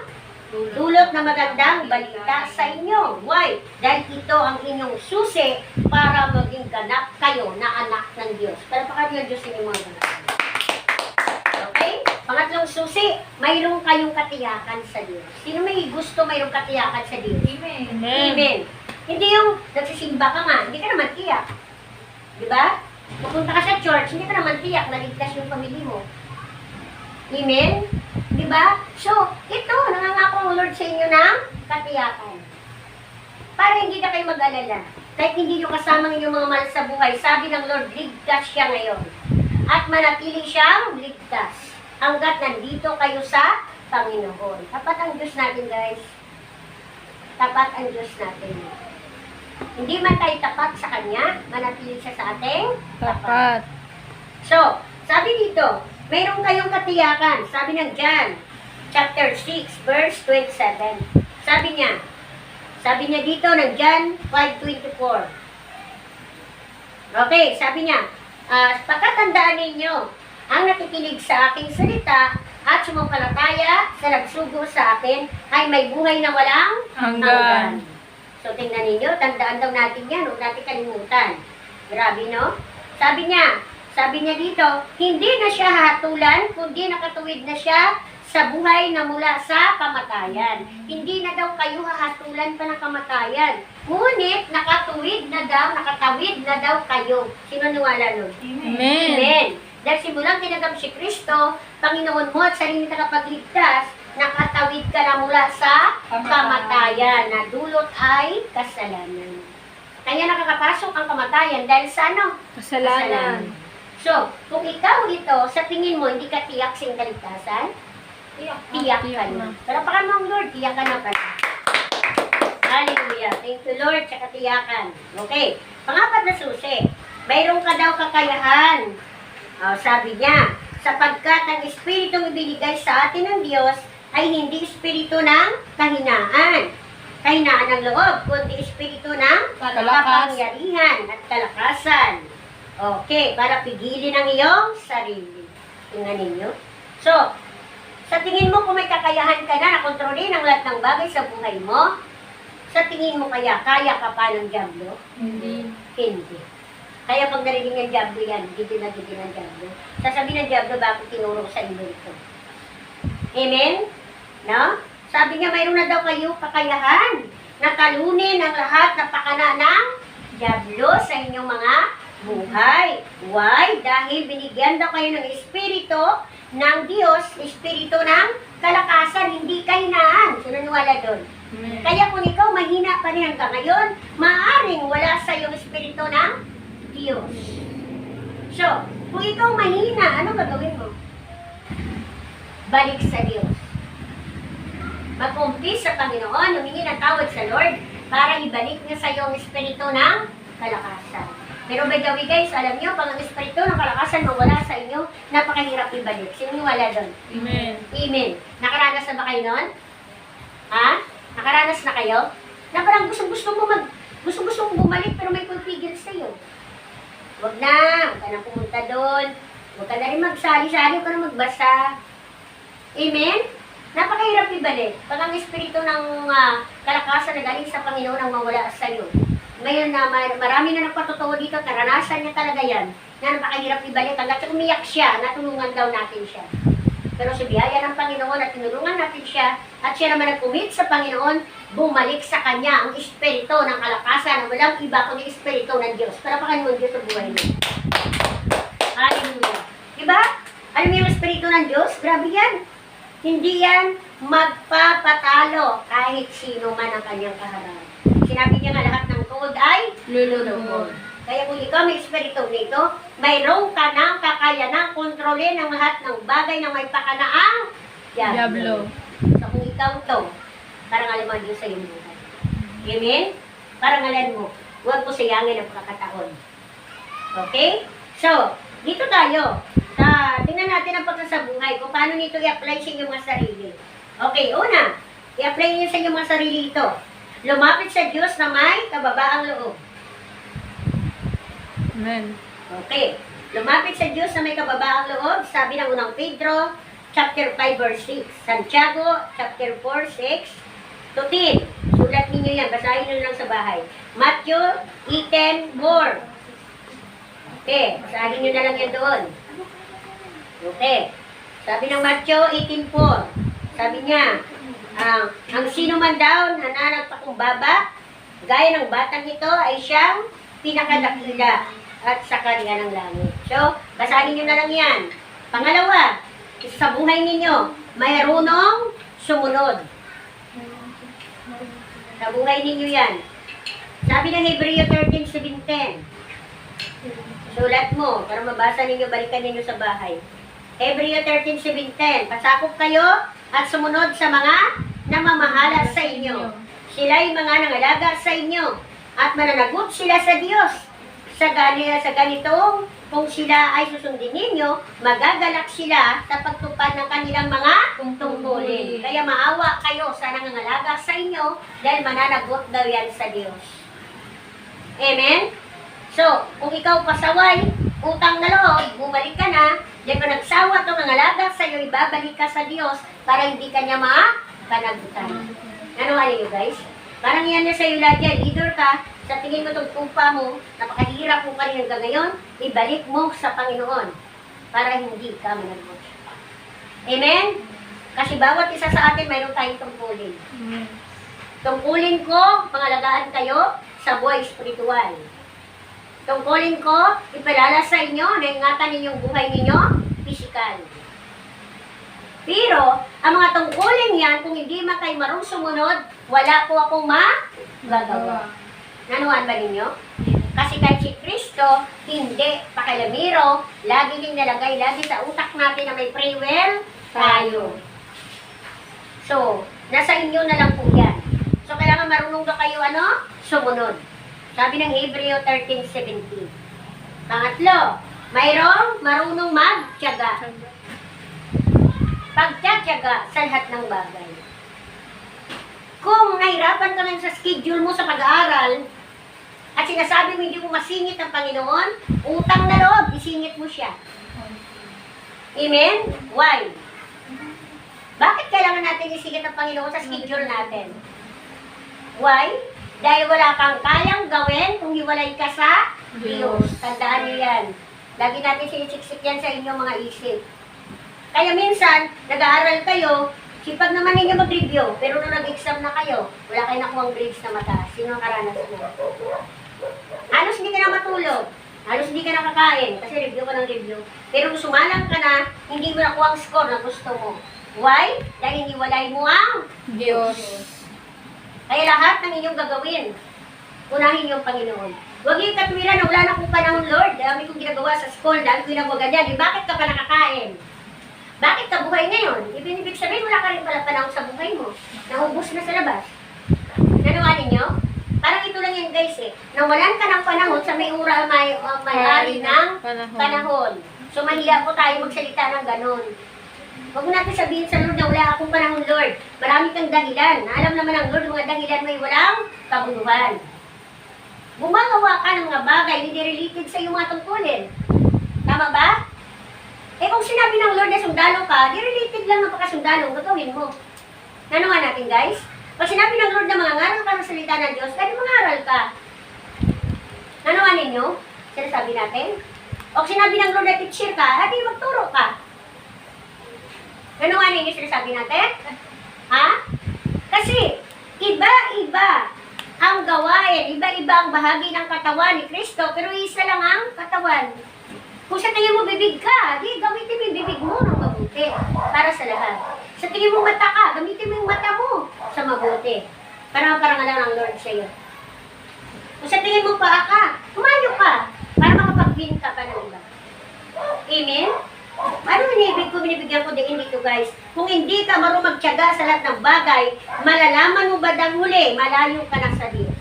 dulot na magandang balita sa inyo. Why? Dahil ito ang inyong susi para maging ganap kayo na anak ng Diyos. Palapakan niyo ang Diyos inyong mga ganap. Okay? Pangatlong susi, mayroong kayong katiyakan sa Diyos. Sino may gusto mayroong katiyakan sa Diyos? Amen. Amen. Hindi yung nagsisimba ka nga, hindi ka naman tiyak. Diba? Pupunta ka sa church, hindi ka naman tiyak na ligtas yung pamilya mo. Amen? Diba? So, ito, nangangako ang Lord sa inyo ng katiyakan. Para hindi na kayo mag-alala. Kahit hindi nyo kasama ng inyong mga mahal sa buhay, sabi ng Lord, ligtas siya ngayon. At manatili siyang ligtas. Hanggat nandito kayo sa Panginoon. Tapat ang Diyos natin, guys. Tapat ang Diyos natin. Hindi man tayo tapat sa Kanya, manatili siya sa ating tapat. So, sabi dito, mayroon kayong katiyakan. Sabi ng John, chapter 6, verse 27. Sabi niya dito ng John 5:24. Okay, sabi niya, pagkatandaan ninyo, ang nakikinig sa aking salita at sumampalataya sa nagsugo sa akin ay may buhay na walang hanggan. So, tingnan ninyo, tandaan daw natin yan, huwag natin kalimutan. Grabe, no? Sabi niya dito, hindi na siya hatulan, kundi nakatuwid na siya sa buhay na mula sa kamatayan. Hindi na daw kayo hahatulan pa ng kamatayan. Ngunit, nakatawid na daw kayo. Sino niwala nun? Amen. Amen. Dahil simulang tinagap si Kristo, Panginoon mo at sarili tagapagligtas, nakatawid ka na mula sa kamatayan na dulot ay kasalanan. Kaya nakakapasok ang kamatayan dahil sa ano? Kasalanan. So, kung ikaw ito, sa tingin mo, hindi ka tiyak sa kaligtasan, tiyak ka na. Pero baka mo ang Lord, tiyak ka na pala. Hallelujah. Thank you Lord sa katiyakan. Okay. Pangapat na susi. Mayroon ka daw kakayahan. Sabi niya, sapagkat ang Espiritong ibinigay sa atin ng Diyos ay hindi espiritu ng kahinaan ng loob, kundi espiritu ng kapangyarihan at kalakasan. Okay, para pigilin ang iyong sarili. Tingnan ninyo. So, sa tingin mo kung may kakayahan ka na kontrolin ang lahat ng bagay sa buhay mo, sa tingin mo kaya ka pa ng diablo? Hindi. Hindi. Kaya pag narinig ng diablo yan, gigil ng diablo. Sasabihin ng diablo, bakit tinuro ko sa inyo ito? Amen? No? Sabi niya, mayroon na daw kayo kakayahan na talunin ang lahat na pakana ng dyablo sa inyong mga buhay. Why? Dahil binigyan daw kayo ng espiritu ng Diyos, espiritu ng kalakasan, hindi kahinaan. So, naniwala doon. Kaya kung ikaw mahina pa rin hanggang ngayon, maaaring wala sa iyong espiritu ng Diyos. So, kung ikaw mahina, ano gagawin mo? Balik sa Diyos. Mag-umpis sa Panginoon, humingi ng tawad sa Lord para ibalik niya sa iyong espiritu ng kalakasan. Pero by the way guys, alam niyo, pag ang espiritu ng kalakasan mawala sa inyo, napakahirap ibalik. Sino wala doon? Amen. Amen. Nakaranas na ba kayo nun? Ha? Nakaranas na kayo? Na parang gusto mong bumalik pero may pagpigil sa'yo. Huwag na pumunta doon. Huwag ka na rin magsali-sali, huwag ka na magbasa. Amen? Napakahirap ibalik. Pag ang espiritu ng kalakasan na galing sa Panginoon ang mawala sa'yo. Ngayon na marami na nagpatotoo dito, karanasan niya talaga yan, na napakahirap ibalik. Hanggang sa umiyak siya, natulungan daw natin siya. Pero sa biyaya ng Panginoon at tinulungan natin siya, at siya naman nag-commit sa Panginoon, bumalik sa Kanya ang espiritu ng kalakasan na walang iba kundi espiritu ng Diyos. Parapakan mo ang Diyos sa buhay mo. Hallelujah. Diba? Alam mo yung espiritu ng Diyos? Grabe yan. Hindi yan magpapatalo kahit sino man ang kanyang kaharap. Sinabi niya nga lahat ng tuhod ay lulubog. Kaya kung ikaw may espiritu nito, mayroon ka ng kakayanang kontrolin ang lahat ng bagay na may pakanaang Diablo. So kung ikaw to, parangalan Diyos sa iyong buhay. Amen? Parangalan mo. Huwag mo sayangin ang pagkakataon. Okay? So, dito tayo. Tingnan natin ang pagkasabuhay kung paano nito i-apply sa inyong mga sarili. Okay, una, i-apply niyo sa inyong mga sarili ito. Lumapit sa Diyos na may kababaang loob. Amen. Okay. Lumapit sa Diyos na may kababaang loob, sabi ng unang Pedro, chapter 5, verse 6. Santiago, chapter 4, 6 to 10. Sulat ninyo yan, basahin nyo lang sa bahay. Matthew 8:10, more. Okay, basahin nyo na lang yan doon. Okay. Sabi ng Matthew 18:4, sabi niya, ang sino man daw na nagpakumbaba, gaya ng batang ito ay siyang pinakadakila at sa kanya ng langit. So, basahin nyo na lang yan. Pangalawa, sa buhay ninyo, mayroonong sumunod. Sa buhay ninyo yan. Sabi ng Hebreo 13:7-10. Sulat mo, para mabasa ninyo, balikan ninyo sa bahay. Hebreo 13:7-10. Pasakop kayo at sumunod sa mga namamahala sa inyo. Sila'y mga nangalaga sa inyo at mananagot sila sa Diyos. Sa ganitong, kung sila ay susundin ninyo, magagalak sila sa pagtupad ng kanilang mga tungkulin. Kaya maawa kayo sa nangangalaga sa inyo dahil mananagot daw yan sa Diyos. Amen? So, kung ikaw pasaway, utang na loob, bumalik ka na, dahil pa nagsawa itong nangalaga sa iyo, ibabalik ka sa Diyos para hindi ka niya panagutan. Nanuhali niyo guys? Parang yan na sa iyo lahat yan. Leader ka, sa tingin mo itong tupa mo, napakahirap mo pa rin hanggang ngayon, ibalik mo sa Panginoon para hindi ka managot. Amen? Kasi bawat isa sa atin, mayroon tayong tungkulin. Tungkulin ko, pangalagaan kayo sa buhay espiritual. Tungkulin ko, ipalala sa inyo na ingatan ninyong buhay ninyo, physical. Pero, ang mga tungkulin yan, kung hindi man kayo marunong sumunod, wala po akong magagawa. Nanuhan ba ninyo? Kasi kahit si Kristo, hindi pakilamiro, lagi din nalagay, lagi sa utak natin na may free will tayo. So, nasa inyo na lang po yan. So, kailangan marunong ba kayo sumunod. Sabi ng Hebreo 13:17. Pangatlo, mayroong marunong magtiyaga. Pagtitiyaga sa lahat ng bagay. Kung nahirapan ka lang sa schedule mo sa pag-aaral, at sinasabi mo hindi mo masingit ang Panginoon, utang na loob, isingit mo siya. Amen? Why? Bakit kailangan natin isingit ang Panginoon sa schedule natin? Why? Dahil wala kang kayang gawin kung hiwalay ka sa Diyos. Tandaan niyo yan. Lagi natin sinisiksik yan sa inyong mga isip. Kaya minsan, nag-aaral kayo, sipag naman ninyo mag-review, pero nung nag-exam na kayo, wala kayo nakuhang grades na mataas. Sino ang karanas mo? halos hindi ka na matulog. Halos hindi ka nakakain kasi review ka ng review. Pero kung sumalang ka na, hindi mo nakuha ang score na gusto mo. Why? Dahil hiniwalay mo ang Diyos. kaya lahat ng inyong gagawin, unahin yung Panginoon. Huwag yung katwiran na wala na akong panahon, Lord. Dami kong ginagawa sa school, dami kong ginagawa ganyan. Bakit ka pa nakakain? Bakit ka buhay ngayon? Ibig sabihin, wala ka rin pala panahon sa buhay mo. Naubos na sa labas. Nanawa ninyo? Parang ito lang yan, guys, eh. Nawalan ka ng panahon sa may may-ari ng panahon. So, mahiya po tayo magsalita ng ganon. Huwag mo natin sabihin sa Lord na wala akong panahon, Lord. Marami kang dahilan. Alam naman ang Lord, mga dahilan may walang kabuluhan. Gumagawa ka ng mga bagay hindi related sa iyong mga tungkulin. Tama ba? Eh kung sinabi ng Lord na sundalo ka, di related lang ng pagkasundalo, gagawin mo. Nanawa natin, guys? Pag sinabi ng Lord na mangangaral ka ng salita ng Diyos, dahil mangaral ka. Nanawa ninyo? Sinasabi natin? O sinabi ng Lord na teacher ka, di magturo ka. Nanawa ninyo sinasabi natin? Ha? Kasi, iba-iba ang gawain, iba-iba ang bahagi ng katawan ni Kristo, pero isa lang ang katawan. Kung sa tingin mo bibig ka, di gamitin mo yung bibig mo ng mabuti para sa lahat. Sa tingin mo mata ka, gamitin mo yung mata mo sa mabuti para maparangalan ang Lord sa iyo. Kung sa tingin mo paa ka, tumayo ka para makapag-win ka pa ng iba. Amen? Ano binibigyan ko din dito, guys? Kung hindi ka marunong magtiyaga sa lahat ng bagay, malalaman mo ba dang huli, malayo ka na sa Diyos.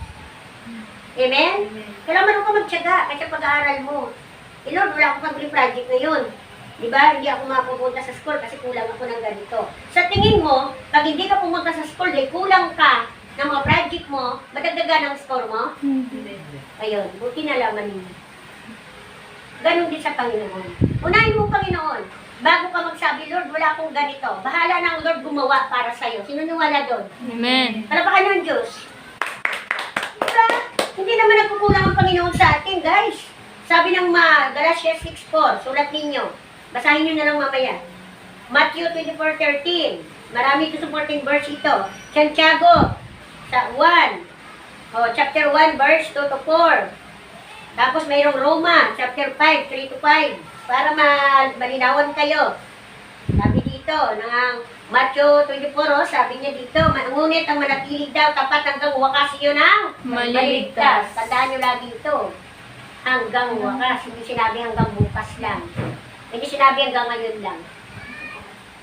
Amen? Kailangan marunong ka magtiyaga kasi pag-aaral mo. Eh Lord, wala akong pag-free project ngayon. Diba? Hindi ako mapupunta sa school kasi kulang ako ng ganito. Sa tingin mo, pag hindi ka pumunta sa school, dahil kulang ka ng mga project mo, madagdagan ang score mo? Ayun, buti nalaman ninyo. Ganon din sa Panginoon. Unahin mo, Panginoon. Bago ka magsabi, Lord, wala akong ganito. Bahala na ang Lord gumawa para sa'yo. Sino niwala doon? Amen. Palapakan ng Diyos. Diba? Hindi naman nagkukulang ang Panginoon sa atin, guys. Sabi ng Galatians 6:4, sulat ninyo. Basahin nyo na lang mamaya. Matthew 24:13. Marami ito supporting verse ito. Santiago, sa 1. Chapter 1, verse 2 to 4. Tapos mayroong Roma, chapter 5, 3 to 5. Para malinawan kayo. Sabi dito, ng Matthew 24, sabi niya dito, ngunit ang manatili daw, tapat hanggang wakas yun ang maligtas. Tandaan nyo lagi ito. Hanggang wakas, hindi sinabi hanggang bukas lang. Hindi sinabi hanggang ngayon lang.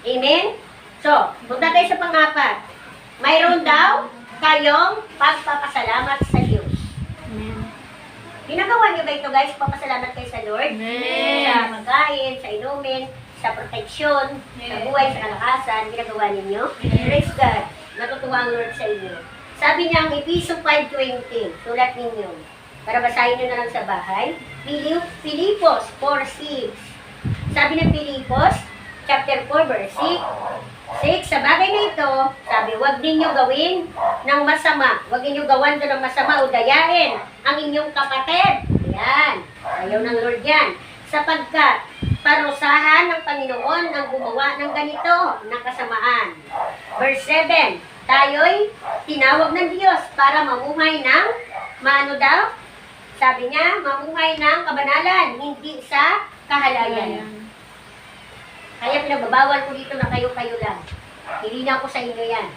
Amen? So, punta tayo sa pang-apat. Mayroon daw kayong pagpapasalamat sa Diyos. Ginagawa niyo ba ito, guys? Papasalamat kayo sa Lord? Amen. Sa pagkain, sa inumin, sa proteksyon, sa buhay, sa kalakasan, ginagawa ninyo? Praise God. Natutuwa ang Lord sa inyo. Sabi niya ang Ephesians 5:20, sulat ninyo. Para basahin nyo na lang sa bahay. Pilipos 4:6. Sabi ng Pilipos, chapter 4, verse 6, sa bagay na ito, sabi, huwag ninyo gawin ng masama. Huwag ninyo gawan doon ng masama o dayain ang inyong kapatid. Yan. Ayaw ng Lord yan. Sapagkat parusahan ng Panginoon ang gumawa ng ganito, ng kasamaan. Verse 7, tayo'y tinawag ng Diyos para mamuhay ng, maano daw? Sabi niya, mamuhay ng kabanalan, hindi sa kahalayan. Kaya pinagbabawal ko dito na kayo-kayo lang. Hilina ko sa inyo yan.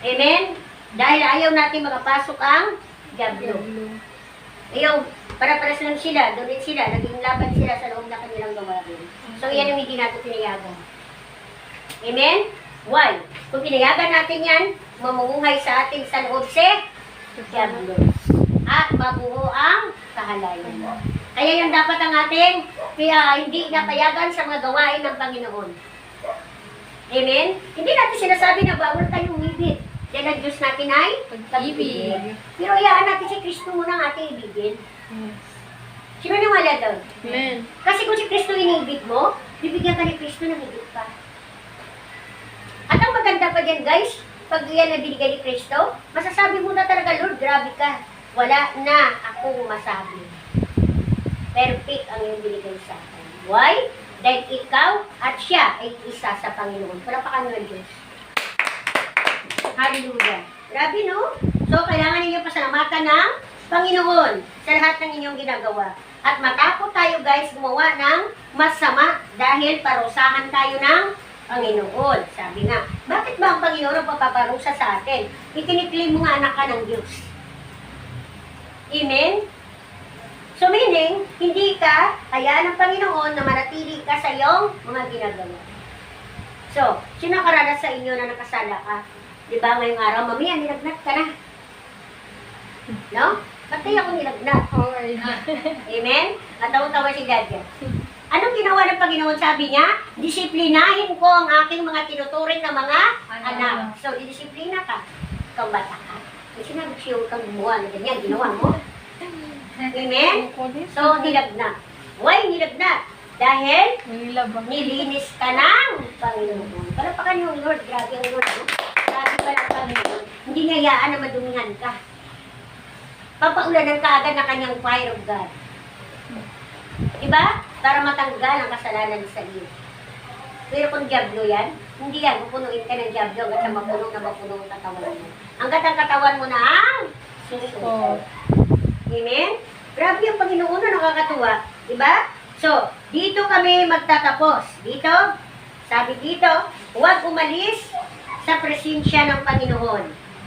Amen? Dahil ayaw natin makapasok ang diablo. Ayaw, para-paras lang sila, doon din sila, naging laban sila sa loob na kanilang gawain. So yan ang hindi natin pinayagan. Amen? Why? Kung pinayagan natin yan, mamumuhay sa atin sa loob si diablo. At mabuo ang kahalayan. Kaya yung dapat ang ating hindi napayagan sa mga gawain ng Panginoon. Amen? Hindi natin sinasabi na bawal tayong umibig. Dahil ang Diyos natin ay pag-ibig. Pero hayaan natin si Kristo muna ang ating ibigin. Sino niwala doon? Amen. Kasi kung si Kristo inibig mo, bibigyan ka ni Kristo ng higit pa. At ang maganda pa dyan, guys, pag yan na binigay ni Kristo, masasabi mo na talaga, Lord, grabe ka. Wala na akong masabi. Perfect ang iyong binigay sa akin. Why? Dahil ikaw at siya ay isa sa Panginoon. Palapakan ng Diyos. Hallelujah. Grabe, no? So, kailangan ninyo pasalamatan ng Panginoon sa lahat ng inyong ginagawa. At matakot tayo guys gumawa ng masama dahil parusahan tayo ng Panginoon. Sabi nga, bakit ba ang Panginoon ang papaparusa sa atin? Itiniklaim mo nga anak ka ng Diyos. Amen? So meaning, hindi ka hayaan ng Panginoon na manatili ka sa iyong mga ginagawa. So, sino nakaranas sa inyo na nakasala ka? Di ba ngayong araw, mami, nilagnat ka na. No? Ba't kaya ako nilagnat? Amen? At tawa-tawa si Dadya. Anong ginawa ng Panginoon? Sabi niya, disiplinahin ko ang aking mga tinuturing na mga anak. So, didisiplina ka. Ikaw bata ka. Kasi nag-sure kang gumawa na ganyan, ginawa mo. Amen? So, nilagnat. Why nilagnat? Dahil nilinis ka ng Panginoon. Palapakan yung Lord. Grabe ang Lord. No? Grabe pa ng Panginoon. Hindi ngayaan na madumihan ka. Papaulanan ka agad na kanyang fire of God. Diba? Para matanggal ang kasalanan sa iyo. Pero kung diablo yan, hindi yan. Pupunuin ka ng diablo hanggat sa mapuno ang katawan mo. Hanggat ang katawan mo na ang susunod. Amen? Grabe ang Panginoon na nakakatuwa. Diba? So, dito kami magtatapos. Dito, sabi dito, huwag umalis sa presensya ng Panginoon.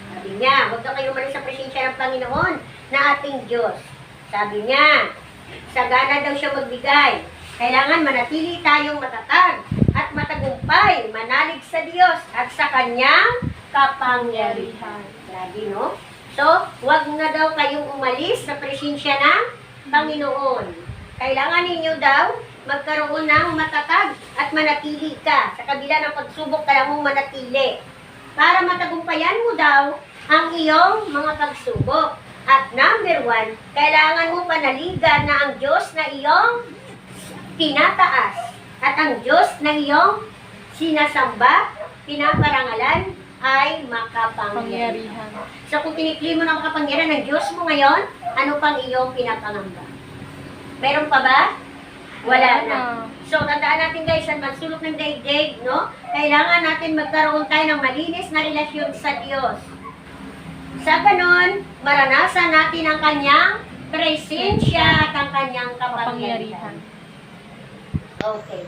Sabi niya, huwag daw kayo umalis sa presensya ng Panginoon na ating Diyos. Sabi niya, sagana daw siya magbigay. Kailangan manatili tayong matatag at matagumpay, manalig sa Diyos at sa Kanyang kapangyarihan. Grabe, no? So, huwag na daw kayong umalis sa presensya ng Panginoon. Kailangan ninyo daw magkaroon ng matatag at manatili ka. Sa kabila ng pagsubok, kailangan mong manatili. Para matagumpayan mo daw ang iyong mga pagsubok. At number 1, kailangan mo panaligan na ang Diyos na iyong tinataas at ang Diyos na iyong sinasamba, pinaparangalan, ay makapangyarihan. So kung tinikli mo ng makapangyarihan ng Diyos mo ngayon, ano pang iyong pinapangamba? Meron pa ba? Wala na. So, tandaan natin guys, ang magsulok ng daigdig, no? Kailangan natin magkaroon tayo ng malinis na relasyon sa Diyos. Sa ganon, maranasan natin ang kanyang presensya at ang kanyang kapangyarihan. Okay.